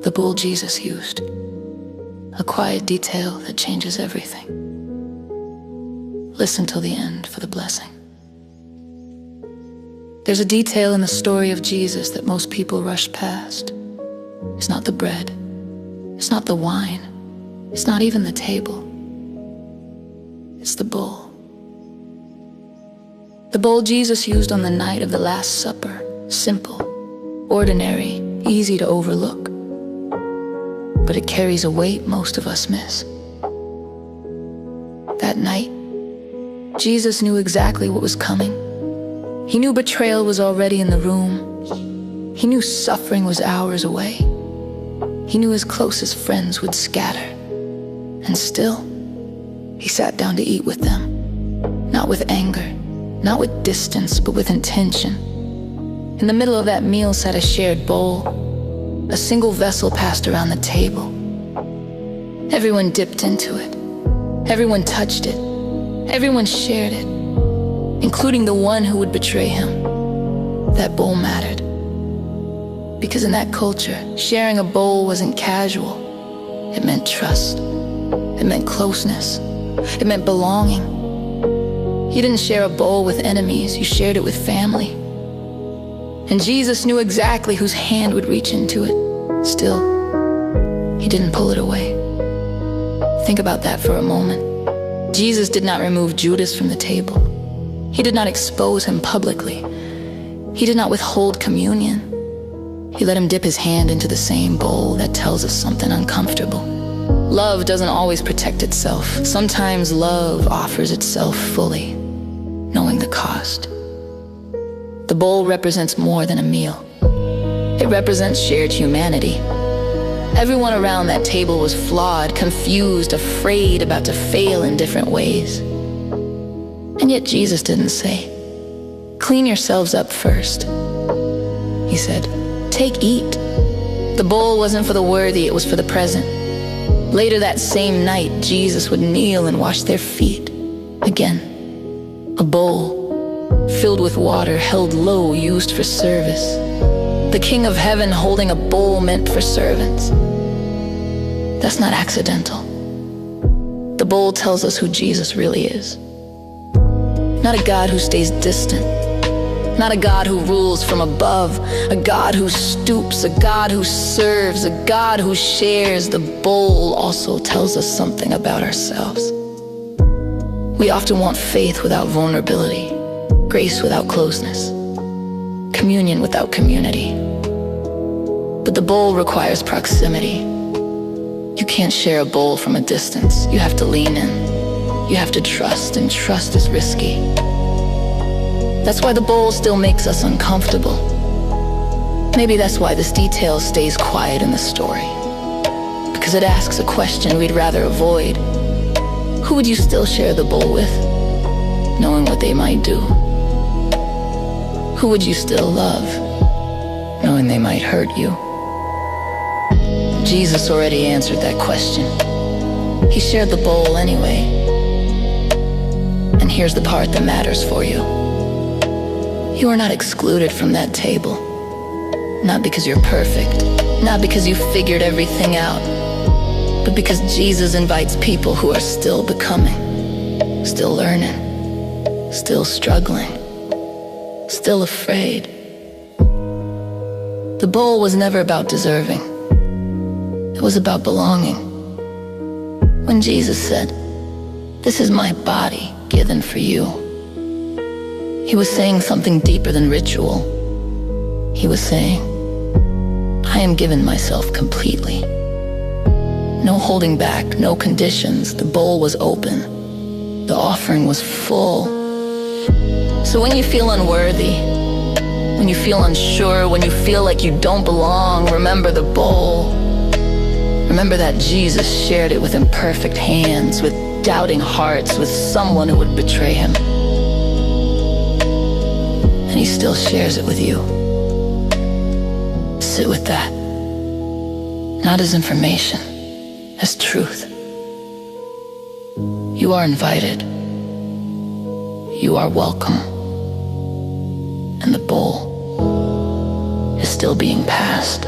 The bowl Jesus used, a quiet detail that changes everything. Listen till the end for the blessing. There's a detail in the story of Jesus that most people rush past. It's not the bread, it's not the wine, it's not even the table. It's the bowl. The bowl Jesus used on the night of the Last Supper, simple, ordinary, easy to overlook. But it carries a weight most of us miss. That night, Jesus knew exactly what was coming. He knew betrayal was already in the room. He knew suffering was hours away. He knew his closest friends would scatter. And still, he sat down to eat with them, not with anger, not with distance, but with intention. In the middle of that meal sat a shared bowl. A single vessel passed around the table. Everyone dipped into it. Everyone touched it. Everyone shared it, including the one who would betray him. That bowl mattered. Because in that culture, sharing a bowl wasn't casual. It meant trust. It meant closeness. It meant belonging. You didn't share a bowl with enemies, you shared it with family. And Jesus knew exactly whose hand would reach into it. Still, he didn't pull it away. Think about that for a moment. Jesus did not remove Judas from the table. He did not expose him publicly. He did not withhold communion. He let him dip his hand into the same bowl. That tells us something uncomfortable. Love doesn't always protect itself. Sometimes love offers itself fully, knowing the cost. The bowl represents more than a meal. It represents shared humanity. Everyone around that table was flawed, confused, afraid, about to fail in different ways. And yet Jesus didn't say, "Clean yourselves up first." He said, "Take, eat." The bowl wasn't for the worthy, it was for the present. Later that same night, Jesus would kneel and wash their feet. Again, a bowl filled with water, held low, used for service. The King of Heaven holding a bowl meant for servants. That's not accidental. The bowl tells us who Jesus really is. Not a God who stays distant. Not a God who rules from above. A God who stoops, a God who serves, a God who shares. The bowl also tells us something about ourselves. We often want faith without vulnerability, grace without closeness, communion without community. But the bowl requires proximity. You can't share a bowl from a distance. You have to lean in. You have to trust, and trust is risky. That's why the bowl still makes us uncomfortable. Maybe that's why this detail stays quiet in the story. Because it asks a question we'd rather avoid. Who would you still share the bowl with, knowing what they might do? Who would you still love, knowing they might hurt you? Jesus already answered that question. He shared the bowl anyway. And here's the part that matters for you. You are not excluded from that table. Not because you're perfect, not because you figured everything out, but because Jesus invites people who are still becoming, still learning, still struggling, still afraid. The bowl was never about deserving. It was about belonging. When Jesus said, "This is my body given for you," he was saying something deeper than ritual. He was saying, I am giving myself completely. No holding back, no conditions. The bowl was open. The offering was full. So when you feel unworthy, when you feel unsure, when you feel like you don't belong, remember the bowl. Remember that Jesus shared it with imperfect hands, with doubting hearts, with someone who would betray him. And he still shares it with you. Sit with that. Not as information, as truth. You are invited. You are welcome. And the bowl is still being passed.